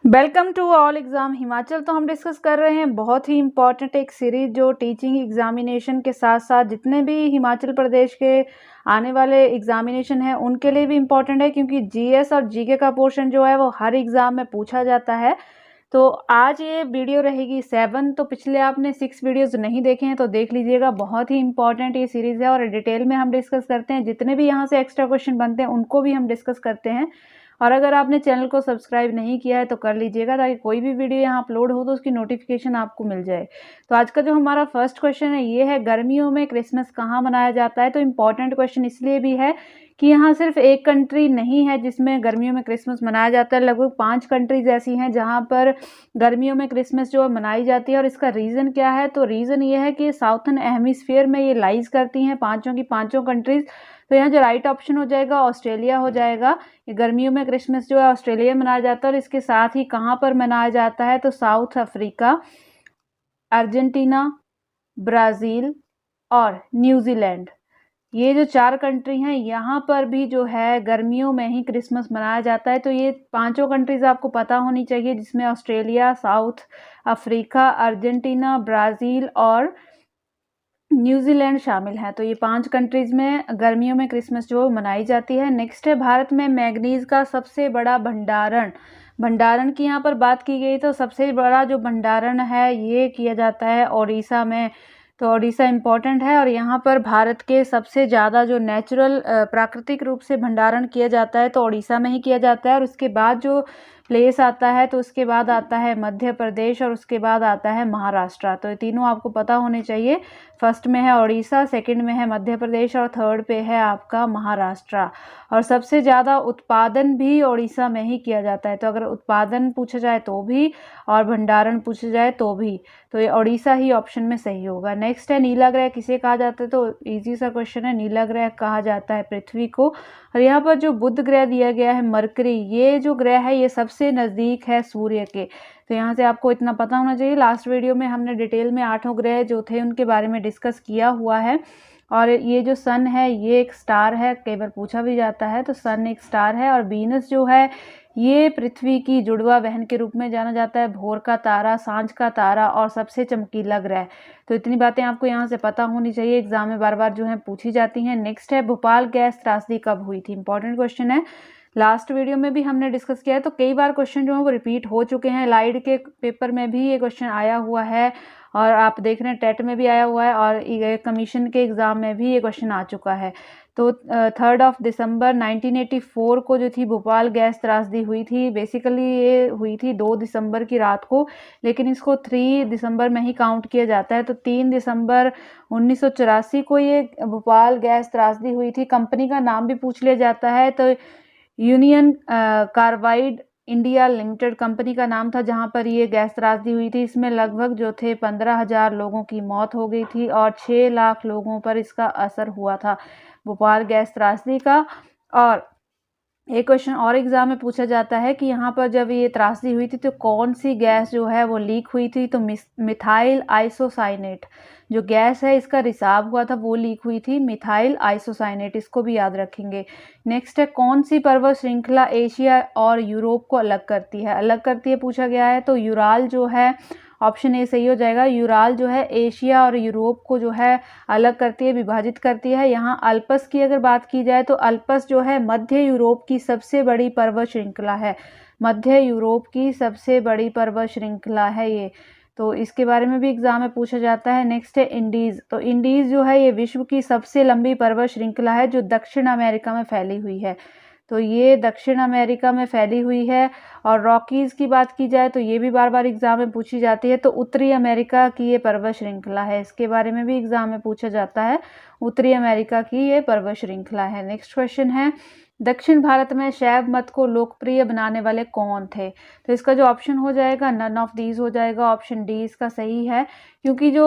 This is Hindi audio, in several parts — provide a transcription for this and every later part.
Welcome to all exam Himachal. तो हम डिस्कस कर रहे हैं बहुत ही इम्पॉर्टेंट एक सीरीज़ जो टीचिंग एग्जामिनेशन के साथ साथ जितने भी हिमाचल प्रदेश के आने वाले एग्जामिनेशन हैं उनके लिए भी इम्पॉर्टेंट है, क्योंकि जीएस और जीके का पोर्शन जो है वो हर एग्ज़ाम में पूछा जाता है। तो आज ये वीडियो रहेगी 7। तो पिछले आपने 6 वीडियोज़ नहीं देखे हैं तो देख लीजिएगा, बहुत ही इंपॉर्टेंट ये सीरीज़ है और डिटेल में हम डिस्कस करते हैं। जितने भी यहाँ से एक्स्ट्रा क्वेश्चन बनते हैं उनको भी हम डिस्कस करते हैं। और अगर आपने चैनल को सब्सक्राइब नहीं किया है तो कर लीजिएगा, ताकि कोई भी वीडियो यहाँ अपलोड हो तो उसकी नोटिफिकेशन आपको मिल जाए। तो आज का जो हमारा फर्स्ट क्वेश्चन है ये है, गर्मियों में क्रिसमस कहाँ मनाया जाता है। तो इम्पॉर्टेंट क्वेश्चन इसलिए भी है कि यहाँ सिर्फ एक कंट्री नहीं है जिसमें गर्मियों में क्रिसमस मनाया जाता है, लगभग 5 कंट्रीज ऐसी हैं जहाँ पर गर्मियों में क्रिसमस जो है मनाई जाती है। और इसका रीज़न क्या है? तो रीज़न ये है कि साउथर्न हेमिस्फीयर में ये लाइज करती हैं पाँचों की पाँचों कंट्रीज। तो यहाँ जो राइट ऑप्शन हो जाएगा ऑस्ट्रेलिया हो जाएगा। ये गर्मियों में क्रिसमस जो है ऑस्ट्रेलिया में मनाया जाता है। और इसके साथ ही कहाँ पर मनाया जाता है? तो साउथ अफ्रीका, अर्जेंटीना, ब्राज़ील और न्यूजीलैंड, ये जो 4 कंट्री हैं यहाँ पर भी जो है गर्मियों में ही क्रिसमस मनाया जाता है। तो ये पांचों कंट्रीज आपको पता होनी चाहिए, जिसमें Australia, south Africa, Argentina, Brazil और न्यूजीलैंड शामिल है। तो ये 5 कंट्रीज में गर्मियों में क्रिसमस जो मनाई जाती है। नेक्स्ट है, भारत में मैंगनीज का सबसे बड़ा भंडारण की यहाँ पर बात की गई। तो सबसे बड़ा जो भंडारण है ये किया जाता है ओडिशा में। तो ओडिशा इम्पोर्टेंट है और यहाँ पर भारत के सबसे ज़्यादा जो नेचुरल प्राकृतिक रूप से भंडारण किया जाता है तो ओडिशा में ही किया जाता है। और उसके बाद जो प्लेस आता है तो उसके बाद आता है मध्य प्रदेश और उसके बाद आता है महाराष्ट्र। तो ये तीनों आपको पता होने चाहिए। फर्स्ट में है ओडिशा, सेकंड में है मध्य प्रदेश और थर्ड पे है आपका महाराष्ट्र। और सबसे ज़्यादा उत्पादन भी ओडिशा में ही किया जाता है। तो अगर उत्पादन पूछा जाए तो भी और भंडारण पूछा जाए तो भी, तो ये ओडिशा ही ऑप्शन में सही होगा। नेक्स्ट है, नीला ग्रह किसे कहा जाता है। तो इजी सा क्वेश्चन है, नीला ग्रह कहा जाता है पृथ्वी को। और यहाँ पर जो बुध ग्रह दिया गया है मरकरी, ये जो ग्रह है ये सबसे नज़दीक है सूर्य के। तो यहाँ से आपको इतना पता होना चाहिए। लास्ट वीडियो में हमने डिटेल में 8 ग्रह जो थे उनके बारे में डिस्कस किया हुआ है। और ये जो सन है ये एक स्टार है, कई बार पूछा भी जाता है। तो सन एक स्टार है। और वीनस जो है ये पृथ्वी की जुड़वा बहन के रूप में जाना जाता है, भोर का तारा, सांझ का तारा और सबसे चमकीला ग्रह। तो इतनी बातें आपको यहाँ से पता होनी चाहिए, एग्जाम में बार बार जो है पूछी जाती हैं। नेक्स्ट है, भोपाल गैस त्रासदी कब हुई थी। इंपॉर्टेंट क्वेश्चन है, लास्ट वीडियो में भी हमने डिस्कस किया है। तो कई बार क्वेश्चन जो है वो रिपीट हो चुके हैं। लाइड के पेपर में भी ये क्वेश्चन आया हुआ है और आप देख रहे हैं टेट में भी आया हुआ है और कमीशन के एग्ज़ाम में भी ये क्वेश्चन आ चुका है। तो 3 दिसंबर 1984 को जो थी भोपाल गैस त्रासदी हुई थी। बेसिकली ये हुई थी 2 दिसंबर की रात को, लेकिन इसको 3 दिसंबर में ही काउंट किया जाता है। तो 3 दिसंबर 1984 को ये भोपाल गैस त्रासदी हुई थी। कंपनी का नाम भी पूछ लिया जाता है। तो union carbide India limited company का नाम था जहां पर ये गैस त्रासदी हुई थी। इसमें लगभग जो थे 15,000 लोगों की मौत हो गई थी और 6 लाख लोगों पर इसका असर हुआ था भोपाल गैस त्रासदी का। और एक क्वेश्चन और एग्जाम में पूछा जाता है कि यहाँ पर जब ये त्रासदी हुई थी तो कौन सी गैस जो है वो लीक हुई थी। तो मिथाइल आइसोसाइनेट जो गैस है इसका रिसाव हुआ था वो लीक हुई थी, मिथाइल आइसोसाइनेट, इसको भी याद रखेंगे। नेक्स्ट है, कौन सी पर्वत श्रृंखला एशिया और यूरोप को अलग करती है पूछा गया है। तो यूराल जो है ऑप्शन ए सही हो जाएगा। यूराल जो है एशिया और यूरोप को जो है अलग करती है, विभाजित करती है। यहाँ अल्पस की अगर बात की जाए तो अल्पस जो है मध्य यूरोप की सबसे बड़ी पर्वत श्रृंखला है। मध्य यूरोप की सबसे बड़ी पर्वत श्रृंखला है ये। तो इसके बारे में भी एग्जाम में पूछा जाता है। नेक्स्ट है इंडीज। तो इंडीज जो है ये विश्व की सबसे लंबी पर्वत श्रृंखला है जो दक्षिण अमेरिका में फैली हुई है। तो ये दक्षिण अमेरिका में फैली हुई है। और रॉकीज़ की बात की जाए तो ये भी बार बार एग्जाम में पूछी जाती है। तो उत्तरी अमेरिका की ये पर्वत श्रृंखला है, इसके बारे में भी एग्जाम में पूछा जाता है। उत्तरी अमेरिका की ये पर्वत श्रृंखला है। नेक्स्ट क्वेश्चन है, दक्षिण भारत में शैव मत को लोकप्रिय बनाने वाले कौन थे। तो इसका जो ऑप्शन हो जाएगा नन ऑफ दीज हो जाएगा। ऑप्शन डी इसका सही है, क्योंकि जो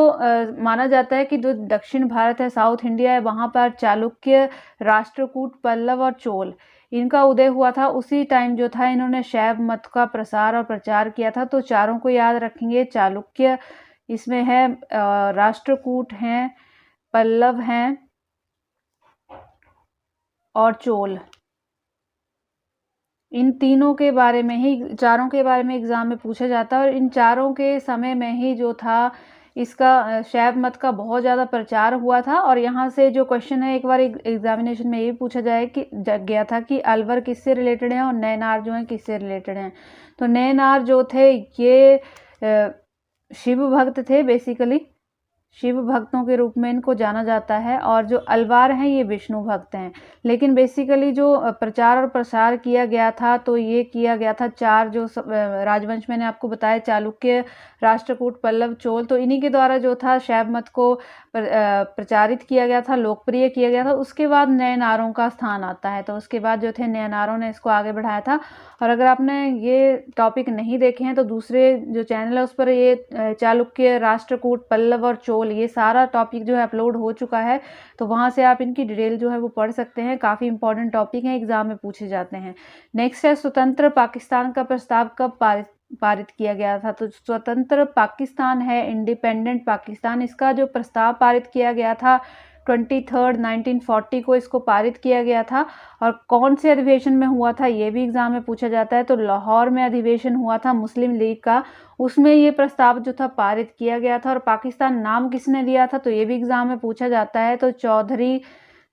माना जाता है कि जो दक्षिण भारत है, साउथ इंडिया है, वहाँ पर चालुक्य, राष्ट्रकूट, पल्लव और चोल इनका उदय हुआ था। उसी टाइम जो था इन्होंने शैव मत का प्रसार और प्रचार किया था। तो चारों को याद रखेंगे, चालुक्य इसमें है, राष्ट्रकूट हैं, पल्लव हैं और चोल, इन तीनों के बारे में ही, चारों के बारे में एग्ज़ाम में पूछा जाता है और इन चारों के समय में ही जो था इसका शैव मत का बहुत ज़्यादा प्रचार हुआ था। और यहाँ से जो क्वेश्चन है, एक बार एग्जामिनेशन में ये पूछा गया था कि अलवर किससे रिलेटेड है और नैनार जो है किससे रिलेटेड हैं। तो नैनार जो थे ये शिव भक्त थे, बेसिकली शिव भक्तों के रूप में इनको जाना जाता है। और जो अलवार हैं ये विष्णु भक्त हैं। लेकिन बेसिकली जो प्रचार और प्रसार किया गया था तो ये किया गया था चार जो राजवंश मैंने आपको बताया, चालुक्य, राष्ट्रकूट, पल्लव, चोल, तो इन्हीं के द्वारा जो था शैव मत को प्रचारित किया गया था, लोकप्रिय किया गया था। उसके बाद नैनारों का स्थान आता है, तो उसके बाद जो थे नैनारों ने इसको आगे बढ़ाया था। और अगर आपने ये टॉपिक नहीं देखे हैं तो दूसरे जो चैनल है उस पर ये चालुक्य, राष्ट्रकूट, पल्लव और चोल ये सारा टॉपिक जो है अपलोड हो चुका है, तो वहाँ से आप इनकी डिटेल जो है वो पढ़ सकते हैं। काफ़ी इंपॉर्टेंट टॉपिक हैं, एग्जाम में पूछे जाते हैं। नेक्स्ट है स्वतंत्र पाकिस्तान का प्रस्ताव कब पारित किया गया था। तो स्वतंत्र पाकिस्तान है, इंडिपेंडेंट पाकिस्तान, इसका जो प्रस्ताव पारित किया गया था 23 1940 को इसको पारित किया गया था। और कौन से अधिवेशन में हुआ था ये भी एग्जाम में पूछा जाता है। तो लाहौर में अधिवेशन हुआ था मुस्लिम लीग का, उसमें ये प्रस्ताव जो था पारित किया गया था। और पाकिस्तान नाम किसने दिया था तो ये भी एग्जाम में पूछा जाता है। तो चौधरी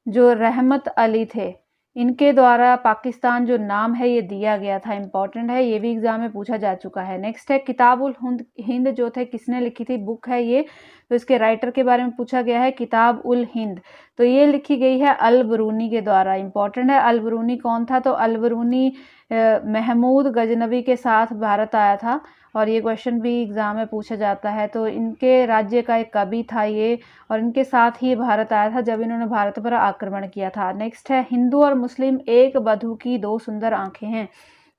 जो रहमत अली थे, इनके द्वारा पाकिस्तान जो नाम है ये दिया गया था। इंपॉर्टेंट है, ये भी एग्जाम में पूछा जा चुका है। नेक्स्ट है किताब उल हिंद जो थे किसने लिखी थी, बुक है ये, तो इसके राइटर के बारे में पूछा गया है, किताब उल हिंद। तो ये लिखी गई है अल बरूनी के द्वारा। इंपॉर्टेंट है, अल बरूनी कौन था, तो अल बरूनी महमूद गजनवी के साथ भारत आया था और ये क्वेश्चन भी एग्जाम में पूछा जाता है। तो इनके राज्य का एक कवि था ये, और इनके साथ ही भारत आया था जब इन्होंने भारत पर आक्रमण किया था। नेक्स्ट है हिंदू और मुस्लिम एक बधू की दो सुंदर आंखें हैं।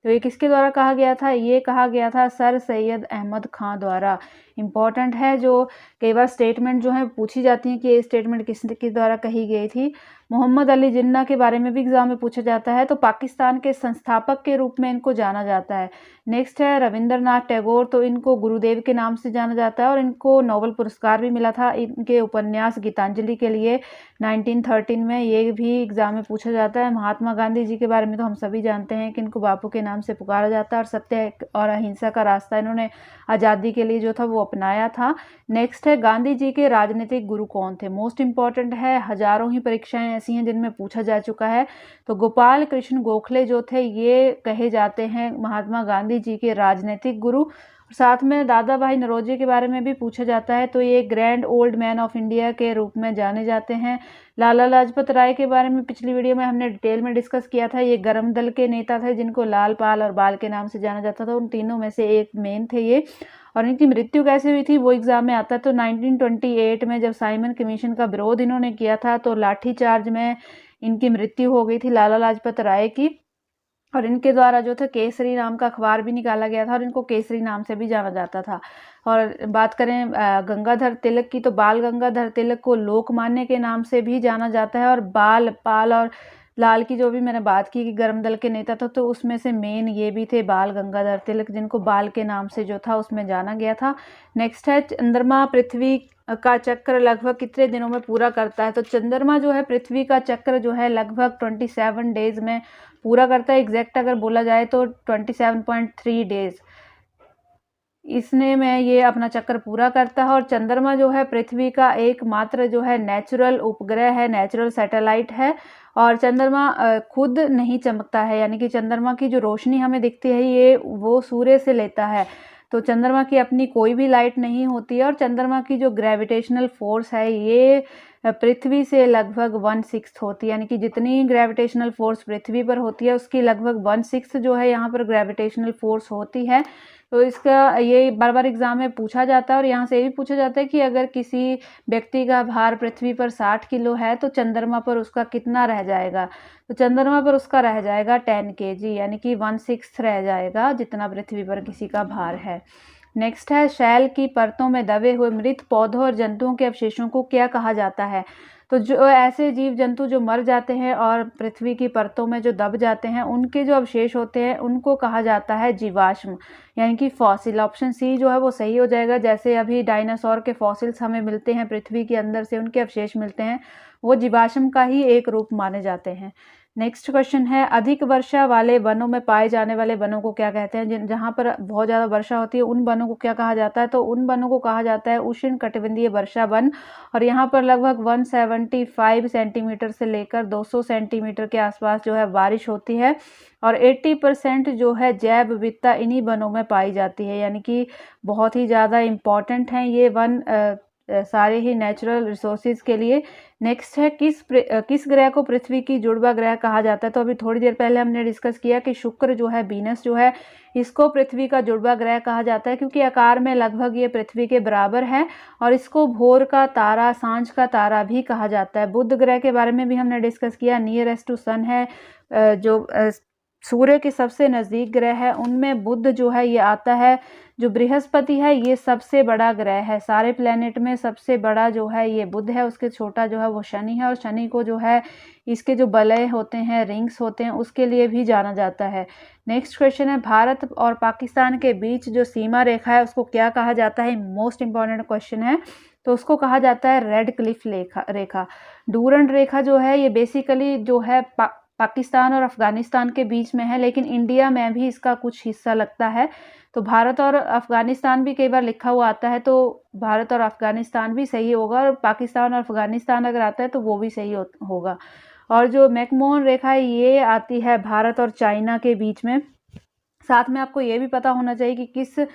तो ये किसके द्वारा कहा गया था, ये कहा गया था सर सैयद अहमद खां द्वारा। इंपॉर्टेंट है, जो कई बार स्टेटमेंट जो है पूछी जाती हैं कि ये स्टेटमेंट किसके द्वारा कही गई थी। मोहम्मद अली जिन्ना के बारे में भी एग्जाम में पूछा जाता है। तो पाकिस्तान के संस्थापक के रूप में इनको जाना जाता है। नेक्स्ट है रविंद्रनाथ टैगोर, तो इनको गुरुदेव के नाम से जाना जाता है और इनको नोबेल पुरस्कार भी मिला था इनके उपन्यास गीतांजलि के लिए 1913 में। ये भी एग्जाम में पूछा जाता है। महात्मा गांधी जी के बारे में तो हम सभी जानते हैं कि इनको बापू के नाम से पुकारा जाता है और सत्य और अहिंसा का रास्ता इन्होंने आज़ादी के लिए जो था वो अपनाया था। नेक्स्ट है गांधी जी के राजनीतिक गुरु कौन थे। मोस्ट इंपॉर्टेंट है, हजारों ही परीक्षाएं ऐसी हैं जिनमें पूछा जा चुका है। तो गोपाल कृष्ण गोखले जो थे ये कहे जाते हैं महात्मा गांधी जी के राजनीतिक गुरु। साथ में दादा भाई नौरोजी के बारे में भी पूछा जाता है, तो ये grand old man of India के रूप में जाने जाते हैं। लाला लाजपत राय के बारे में पिछली वीडियो में हमने डिटेल में डिस्कस किया था। ये गरम दल के नेता थे जिनको लाल, पाल और बाल के नाम से जाना जाता था। उन तीनों में से एक मेन थे ये। और इनकी मृत्यु कैसे हुई थी वो एग्जाम में आता है। तो 1928 में जब साइमन कमीशन का विरोध इन्होंने किया था तो लाठीचार्ज में इनकी मृत्यु हो गई थी लाला लाजपत राय की। और इनके द्वारा जो था केसरी नाम का अखबार भी निकाला गया था और इनको केसरी नाम से भी जाना जाता था। और बात करें गंगाधर तिलक की, तो बाल गंगाधर तिलक को लोकमान्य के नाम से भी जाना जाता है। और बाल, पाल और लाल की जो भी मैंने बात की कि गर्म दल के नेता था, तो उसमें से मेन ये भी थे बाल गंगाधर तिलक, जिनको बाल के नाम से जो था उसमें जाना गया था। नेक्स्ट है चंद्रमा पृथ्वी का चक्र लगभग कितने दिनों में पूरा करता है। तो चंद्रमा जो है पृथ्वी का चक्र जो है लगभग 27 डेज में पूरा करता है। एग्जैक्ट अगर बोला जाए तो 27.3 डेज इसने में ये अपना चक्र पूरा करता है। और चंद्रमा जो है पृथ्वी का एकमात्र जो है नेचुरल उपग्रह है, नेचुरल सैटेलाइट है। और चंद्रमा खुद नहीं चमकता है, यानी कि चंद्रमा की जो रोशनी हमें दिखती है ये वो सूर्य से लेता है। तो चंद्रमा की अपनी कोई भी लाइट नहीं होती है। और चंद्रमा की जो ग्रेविटेशनल फोर्स है ये पृथ्वी से लगभग 1/6 होती है, यानी कि जितनी ग्रेविटेशनल फोर्स पृथ्वी पर होती है उसकी लगभग 1/6 जो है यहाँ पर ग्रेविटेशनल फोर्स होती है। तो इसका ये बार बार एग्जाम में पूछा जाता है। और यहाँ से ये भी पूछा जाता है कि अगर किसी व्यक्ति का भार पृथ्वी पर 60 किलो है तो चंद्रमा पर उसका कितना रह जाएगा। तो चंद्रमा पर उसका रह जाएगा 10 kg, यानी कि 1/6 रह जाएगा जितना पृथ्वी पर किसी का भार है। नेक्स्ट है शैल की परतों में दबे हुए मृत पौधों और जंतुओं के अवशेषों को क्या कहा जाता है। तो जो ऐसे जीव जंतु जो मर जाते हैं और पृथ्वी की परतों में जो दब जाते हैं उनके जो अवशेष होते हैं उनको कहा जाता है जीवाश्म, यानी कि फॉसिल। ऑप्शन सी जो है वो सही हो जाएगा। जैसे अभी डायनासोर के फॉसिल्स हमें मिलते हैं पृथ्वी के अंदर से, उनके अवशेष मिलते हैं, वो जीवाश्म का ही एक रूप माने जाते हैं। नेक्स्ट क्वेश्चन है, अधिक वर्षा वाले वनों में पाए जाने वाले वनों को क्या कहते हैं? जहाँ पर बहुत ज़्यादा वर्षा होती है उन वनों को क्या कहा जाता है? तो उन वनों को कहा जाता है उष्णकटिबंधीय वर्षा वन। और यहाँ पर लगभग 175 सेंटीमीटर से लेकर 200 सेंटीमीटर के आसपास जो है बारिश होती है। और 80% जो है जैव विविधता इन्हीं वनों में पाई जाती है, यानी कि बहुत ही ज़्यादा इम्पॉर्टेंट हैं ये वन सारे ही नेचुरल रिसोर्सेज के लिए। नेक्स्ट है, किस ग्रह को पृथ्वी की जुड़वा ग्रह कहा जाता है? तो अभी थोड़ी देर पहले हमने डिस्कस किया कि शुक्र जो है, वीनस जो है, इसको पृथ्वी का जुड़वा ग्रह कहा जाता है क्योंकि आकार में लगभग ये पृथ्वी के बराबर है। और इसको भोर का तारा, सांझ का तारा भी कहा जाता है। बुध ग्रह के बारे में भी हमने डिस्कस किया, नियरेस्ट टू सन है, जो सूर्य के सबसे नज़दीक ग्रह है उनमें बुध जो है ये आता है। जो बृहस्पति है ये सबसे बड़ा ग्रह है, सारे प्लेनेट में सबसे बड़ा जो है ये बुध है, उसके छोटा जो है वो शनि है। और शनि को जो है इसके जो बलय होते हैं, रिंग्स होते हैं, उसके लिए भी जाना जाता है। नेक्स्ट क्वेश्चन है, भारत और पाकिस्तान के बीच जो सीमा रेखा है उसको क्या कहा जाता है? मोस्ट इंपॉर्टेंट क्वेश्चन है। तो उसको कहा जाता है रेड क्लिफ रेखा। डूरंड रेखा जो है ये बेसिकली जो है पाकिस्तान और अफगानिस्तान के बीच में है, लेकिन इंडिया में भी इसका कुछ हिस्सा लगता है। तो भारत और अफगानिस्तान भी कई बार लिखा हुआ आता है, तो भारत और अफगानिस्तान भी सही होगा, और पाकिस्तान और अफगानिस्तान अगर आता है तो वो भी सही होगा। और जो मैकमोहन रेखा है ये आती है भारत और चाइना के बीच में। साथ में आपको ये भी पता होना चाहिए कि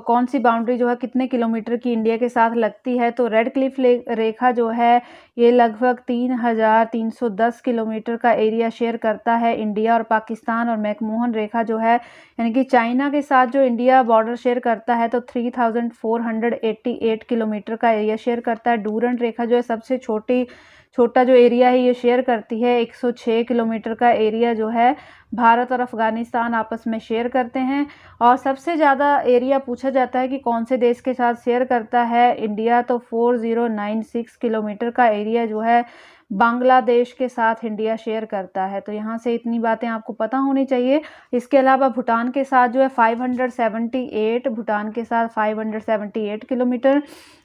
कौन सी बाउंड्री जो है कितने किलोमीटर की इंडिया के साथ लगती है। तो रेड क्लिफ रेखा जो है ये लगभग 3310 किलोमीटर का एरिया शेयर करता है इंडिया और पाकिस्तान। और मैकमोहन रेखा जो है यानी कि चाइना के साथ जो इंडिया बॉर्डर शेयर करता है तो 3488 किलोमीटर का एरिया शेयर करता है। डूरंड रेखा जो है सबसे छोटा जो एरिया है ये शेयर करती है, 106 किलोमीटर का एरिया जो है भारत और अफगानिस्तान आपस में शेयर करते हैं। और सबसे ज़्यादा एरिया पूछा जाता है कि कौन से देश के साथ शेयर करता है इंडिया, तो 4096 किलोमीटर का एरिया जो है बांग्लादेश के साथ इंडिया शेयर करता है। तो यहाँ से इतनी बातें आपको पता होनी चाहिए। इसके अलावा भूटान के साथ जो है 578 किलोमीटर,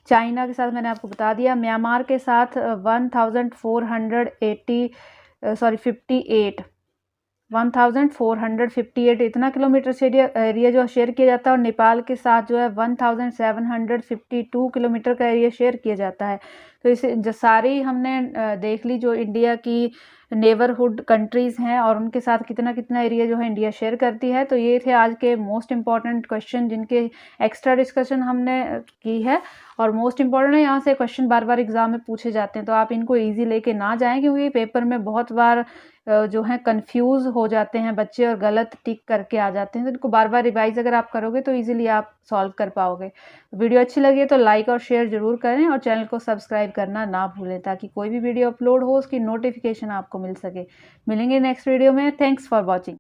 चाइना के साथ मैंने आपको बता दिया, म्यांमार के साथ 1458 इतना किलोमीटर से एरिया जो शेयर किया जाता है। और नेपाल के साथ जो है 1752 किलोमीटर का एरिया शेयर किया जाता है। तो इसे जो सारी हमने देख ली जो इंडिया की नेबरहुड कंट्रीज़ हैं और उनके साथ कितना कितना एरिया जो है इंडिया शेयर करती है। तो ये थे आज के मोस्ट इंपॉर्टेंट क्वेश्चन जिनके एक्स्ट्रा डिस्कशन हमने की है। और मोस्ट इंपॉर्टेंट है, यहाँ से क्वेश्चन बार बार एग्जाम में पूछे जाते हैं, तो आप इनको इजी लेके ना जाएं क्योंकि पेपर में बहुत बार जो है कंफ्यूज हो जाते हैं बच्चे और गलत टिक करके आ जाते हैं। तो इनको बार बार रिवाइज अगर आप करोगे तो इजीली आप सॉल्व कर पाओगे। वीडियो अच्छी लगी तो लाइक और शेयर जरूर करें और चैनल को सब्सक्राइब करना ना भूलें ताकि कोई भी वीडियो अपलोड हो उसकी नोटिफिकेशन आपको मिल सके। मिलेंगे नेक्स्ट वीडियो में। Thanks for watching.